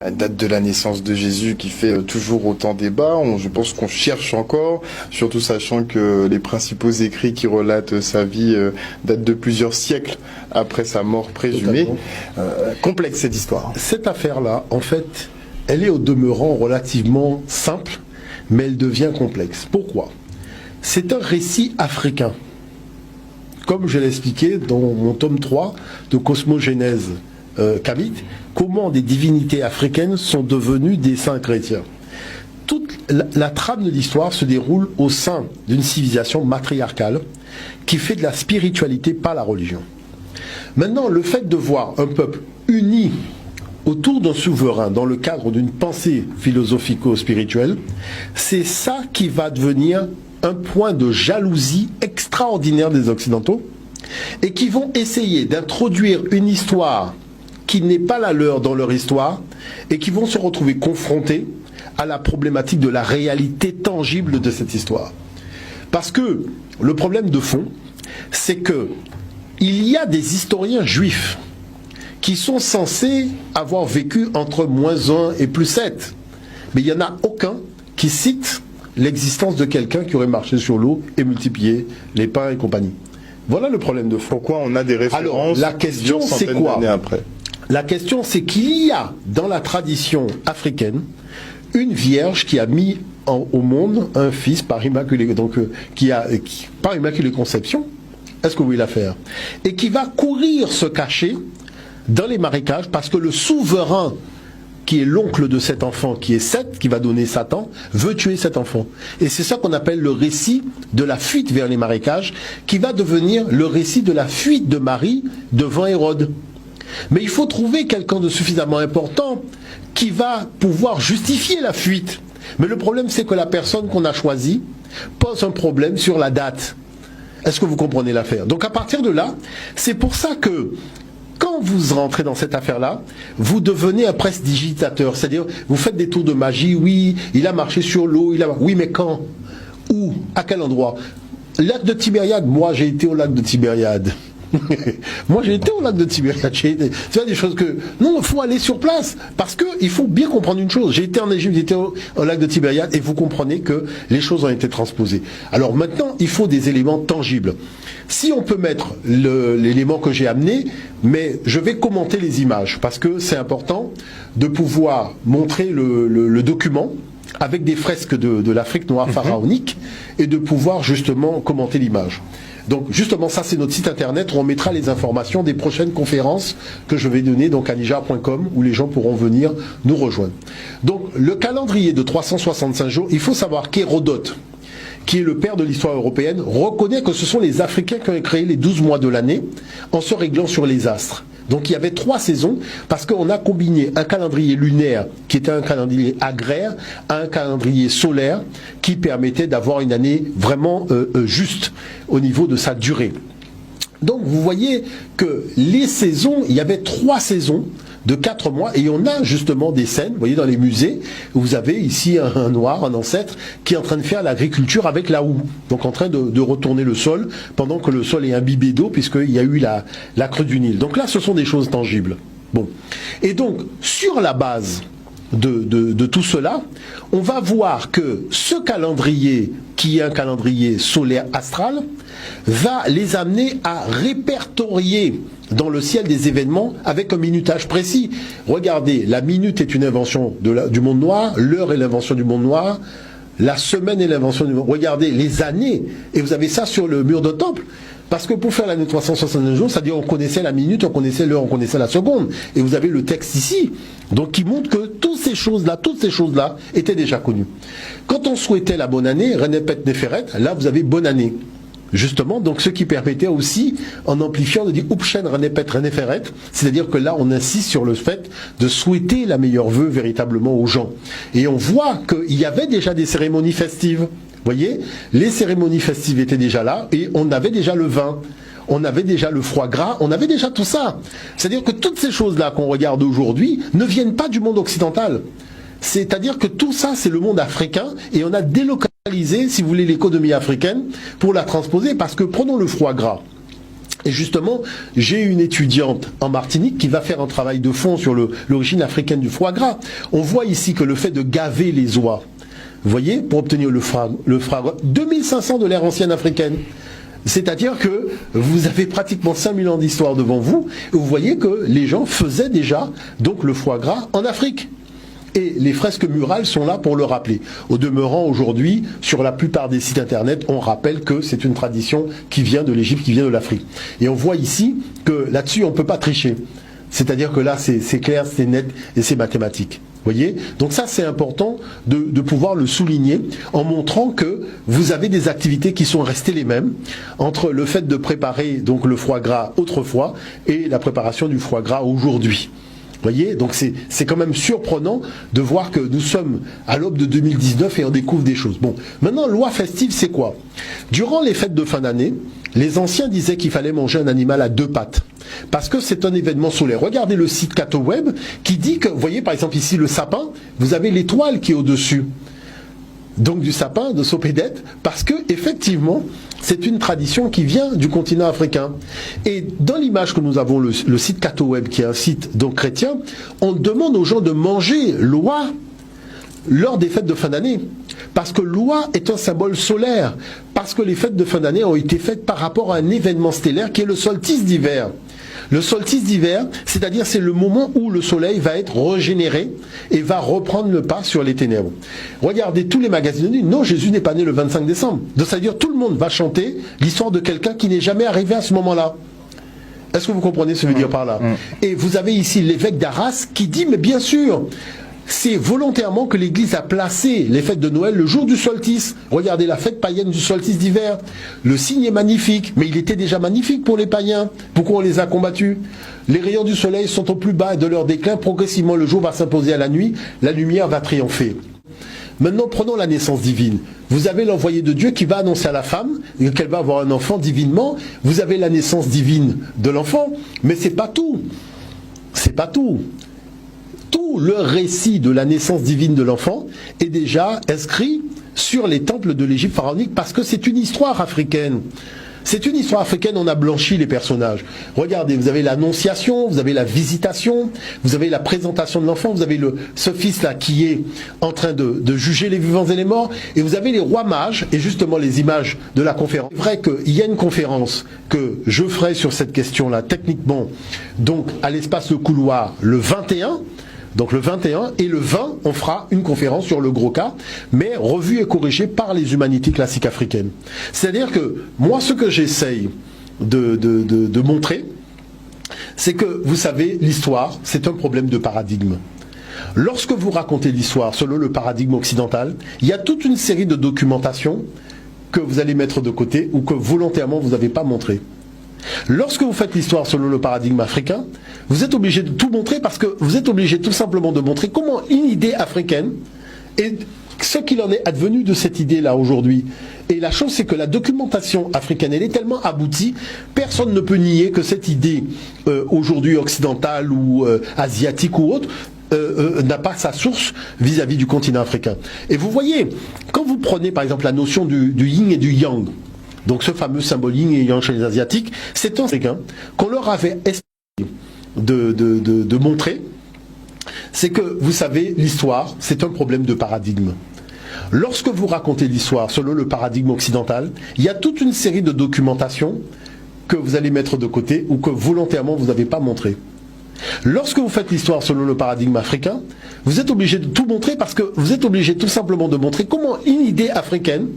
La date de la naissance de Jésus qui fait toujours autant débat. Je pense qu'on cherche encore, surtout sachant que les principaux écrits qui relatent sa vie datent de plusieurs siècles après sa mort présumée. Complexe cette histoire. Cette affaire-là, en fait, elle est au demeurant relativement simple, mais elle devient complexe. Pourquoi? C'est un récit africain. Comme je l'ai expliqué dans mon tome 3 de Cosmogénèse Kamite, comment des divinités africaines sont devenues des saints chrétiens. Toute la trame de l'histoire se déroule au sein d'une civilisation matriarcale qui fait de la spiritualité, pas la religion. Maintenant, le fait de voir un peuple uni autour d'un souverain dans le cadre d'une pensée philosophico-spirituelle, c'est ça qui va devenir un point de jalousie extraordinaire des Occidentaux et qui vont essayer d'introduire une histoire qui n'est pas la leur dans leur histoire et qui vont se retrouver confrontés à la problématique de la réalité tangible de cette histoire. Parce que le problème de fond, c'est que il y a des historiens juifs qui sont censés avoir vécu entre -1 et +7. Mais il n'y en a aucun qui cite l'existence de quelqu'un qui aurait marché sur l'eau et multiplié les pains et compagnie. Voilà le problème de fond. Pourquoi on a des références? Alors, la question, c'est quoi? La question, c'est qu'il y a dans la tradition africaine une vierge qui a mis au monde un fils par immaculée, donc par immaculée conception. Est-ce que vous voyez l'affaire? Et qui va courir se cacher dans les marécages parce que le souverain qui est l'oncle de cet enfant, qui est Seth, qui va donner Satan, veut tuer cet enfant. Et c'est ça qu'on appelle le récit de la fuite vers les marécages, qui va devenir le récit de la fuite de Marie devant Hérode. Mais il faut trouver quelqu'un de suffisamment important qui va pouvoir justifier la fuite. Mais le problème, c'est que la personne qu'on a choisie pose un problème sur la date. Est-ce que vous comprenez l'affaire? Donc à partir de là, c'est pour ça que quand vous rentrez dans cette affaire-là, vous devenez un prestidigitateur. C'est-à-dire, vous faites des tours de magie. Oui, il a marché sur l'eau. Oui, mais quand? Où? À quel endroit? Lac de Tibériade. Moi, j'ai été au lac de Tibériade. Moi, j'ai été au lac de Tibériade. Tu vois, des choses que... Non, il faut aller sur place. Parce qu'il faut bien comprendre une chose. J'ai été en Égypte, j'ai été au lac de Tibériade, et vous comprenez que les choses ont été transposées. Alors maintenant, il faut des éléments tangibles. Si on peut mettre l'élément que j'ai amené, mais je vais commenter les images, parce que c'est important de pouvoir montrer le document avec des fresques de l'Afrique noire pharaonique, et de pouvoir justement commenter l'image. Donc justement, ça c'est notre site internet où on mettra les informations des prochaines conférences que je vais donner donc à nijar.com où les gens pourront venir nous rejoindre. Donc le calendrier de 365 jours, il faut savoir qu'Hérodote, qui est le père de l'histoire européenne, reconnaît que ce sont les Africains qui ont créé les 12 mois de l'année en se réglant sur les astres. Donc il y avait 3 saisons parce qu'on a combiné un calendrier lunaire qui était un calendrier agraire à un calendrier solaire qui permettait d'avoir une année vraiment juste au niveau de sa durée. Donc vous voyez que les saisons, il y avait 3 saisons de 4 mois, et on a justement des scènes, vous voyez dans les musées, où vous avez ici un noir, un ancêtre, qui est en train de faire l'agriculture avec la houe, donc en train de retourner le sol, pendant que le sol est imbibé d'eau, puisqu'il y a eu la crue du Nil. Donc là, ce sont des choses tangibles. Bon. Et donc, sur la base de tout cela, on va voir que ce calendrier, qui est un calendrier solaire astral, va les amener à répertorier dans le ciel des événements avec un minutage précis. Regardez, la minute est une invention du monde noir, l'heure est l'invention du monde noir, la semaine est l'invention du monde. Regardez les années, et vous avez ça sur le mur de temple. Parce que pour faire l'année 369 jours, c'est-à-dire on connaissait la minute, on connaissait l'heure, on connaissait la seconde. Et vous avez le texte ici, donc qui montre que toutes ces choses-là étaient déjà connues. Quand on souhaitait la bonne année, Renepet Neferet, là vous avez bonne année. Justement, donc ce qui permettait aussi, en amplifiant, de dire Upchen Renepet Reneferet, c'est-à-dire que là on insiste sur le fait de souhaiter la meilleure vœu véritablement aux gens. Et on voit qu'il y avait déjà des cérémonies festives. Vous voyez, les cérémonies festives étaient déjà là et on avait déjà le vin, on avait déjà le foie gras, on avait déjà tout ça. C'est-à-dire que toutes ces choses-là qu'on regarde aujourd'hui ne viennent pas du monde occidental. C'est-à-dire que tout ça, c'est le monde africain et on a délocalisé, si vous voulez, l'économie africaine pour la transposer parce que prenons le foie gras. Et justement, j'ai une étudiante en Martinique qui va faire un travail de fond sur l'origine africaine du foie gras. On voit ici que le fait de gaver les oies, vous voyez, pour obtenir le foie gras, 2500 de l'ère ancienne africaine. C'est-à-dire que vous avez pratiquement 5000 ans d'histoire devant vous, et vous voyez que les gens faisaient déjà donc le foie gras en Afrique. Et les fresques murales sont là pour le rappeler. Au demeurant, aujourd'hui, sur la plupart des sites internet, on rappelle que c'est une tradition qui vient de l'Égypte, qui vient de l'Afrique. Et on voit ici que là-dessus, on ne peut pas tricher. C'est-à-dire que là, c'est clair, c'est net et c'est mathématique. Voyez, donc ça c'est important de pouvoir le souligner en montrant que vous avez des activités qui sont restées les mêmes entre le fait de préparer donc le foie gras autrefois et la préparation du foie gras aujourd'hui. Voyez, donc c'est quand même surprenant de voir que nous sommes à l'aube de 2019 et on découvre des choses. Bon, maintenant, loi festive, c'est quoi? Durant les fêtes de fin d'année, les anciens disaient qu'il fallait manger un animal à 2 pattes. Parce que c'est un événement solaire. Regardez le site CatoWeb qui dit que, vous voyez par exemple ici le sapin, vous avez l'étoile qui est au-dessus. Donc du sapin, de Sopédète, parce que effectivement, c'est une tradition qui vient du continent africain. Et dans l'image que nous avons, le site CatoWeb, qui est un site donc chrétien, on demande aux gens de manger l'oie lors des fêtes de fin d'année. Parce que l'oie est un symbole solaire. Parce que les fêtes de fin d'année ont été faites par rapport à un événement stellaire qui est le solstice d'hiver. Le solstice d'hiver, c'est-à-dire c'est le moment où le soleil va être régénéré et va reprendre le pas sur les ténèbres. Regardez tous les magazines disent non, Jésus n'est pas né le 25 décembre. Donc c'est-à-dire tout le monde va chanter l'histoire de quelqu'un qui n'est jamais arrivé à ce moment-là. Est-ce que vous comprenez ce que je veux dire par là? Et vous avez ici l'évêque d'Arras qui dit, mais bien sûr, c'est volontairement que l'Église a placé les fêtes de Noël le jour du solstice. Regardez la fête païenne du solstice d'hiver. Le signe est magnifique, mais il était déjà magnifique pour les païens. Pourquoi on les a combattus? Les rayons du soleil sont au plus bas de leur déclin. Progressivement, le jour va s'imposer à la nuit. La lumière va triompher. Maintenant, prenons la naissance divine. Vous avez l'envoyé de Dieu qui va annoncer à la femme qu'elle va avoir un enfant divinement. Vous avez la naissance divine de l'enfant, mais c'est pas tout. C'est pas tout. Tout le récit de la naissance divine de l'enfant est déjà inscrit sur les temples de l'Égypte pharaonique parce que c'est une histoire africaine. C'est une histoire africaine, on a blanchi les personnages. Regardez, vous avez l'annonciation, vous avez la visitation, vous avez la présentation de l'enfant, vous avez ce fils-là qui est en train de juger les vivants et les morts, et vous avez les rois mages, et justement les images de la conférence. C'est vrai qu'il y a une conférence que je ferai sur cette question-là, techniquement, donc à l'espace Le Couloir, le 21, donc le 21 et le 20, on fera une conférence sur le gros cas, mais revue et corrigée par les humanités classiques africaines. C'est-à-dire que moi, ce que j'essaye de montrer, c'est que, vous savez, l'histoire, c'est un problème de paradigme. Lorsque vous racontez l'histoire selon le paradigme occidental, il y a toute une série de documentations que vous allez mettre de côté ou que volontairement vous n'avez pas montré. Lorsque vous faites l'histoire selon le paradigme africain, vous êtes obligé de tout montrer parce que vous êtes obligé tout simplement de montrer comment une idée africaine et ce qu'il en est advenu de cette idée-là aujourd'hui. Et la chose, c'est que la documentation africaine, elle est tellement aboutie, personne ne peut nier que cette idée aujourd'hui occidentale ou asiatique ou autre n'a pas sa source vis-à-vis du continent africain. Et vous voyez, quand vous prenez par exemple la notion du yin et du yang, donc ce fameux symbole yin et yang chez les Asiatiques, c'est un africain qu'on leur avait essayé de montrer, c'est que, vous savez, l'histoire, c'est un problème de paradigme. Lorsque vous racontez l'histoire selon le paradigme occidental, il y a toute une série de documentations que vous allez mettre de côté ou que volontairement vous n'avez pas montré. Lorsque vous faites l'histoire selon le paradigme africain, vous êtes obligé de tout montrer parce que vous êtes obligé tout simplement de montrer comment une idée africaine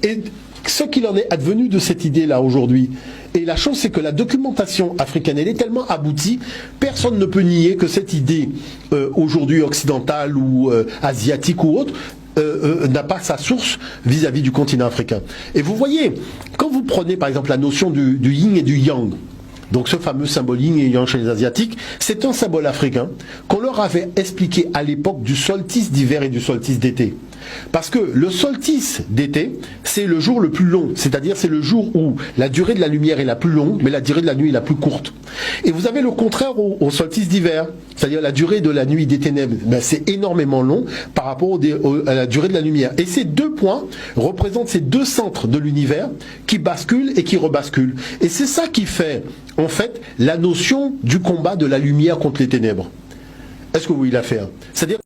et ce qu'il en est advenu de cette idée-là aujourd'hui. Et la chose, c'est que la documentation africaine, elle est tellement aboutie, personne ne peut nier que cette idée aujourd'hui occidentale ou asiatique ou autre n'a pas sa source vis-à-vis du continent africain. Et vous voyez, quand vous prenez par exemple la notion du yin et du yang, donc ce fameux symbole yin et yang chez les Asiatiques, c'est un symbole africain qu'on leur avait expliqué à l'époque du solstice d'hiver et du solstice d'été. Parce que le solstice d'été, c'est le jour le plus long. C'est-à-dire, c'est le jour où la durée de la lumière est la plus longue, mais la durée de la nuit est la plus courte. Et vous avez le contraire au solstice d'hiver. C'est-à-dire, la durée de la nuit des ténèbres, c'est énormément long par rapport à la durée de la lumière. Et ces deux points représentent ces deux centres de l'univers qui basculent et qui rebasculent. Et c'est ça qui fait, en fait, la notion du combat de la lumière contre les ténèbres. Est-ce que vous voyez l'affaire? C'est-à-dire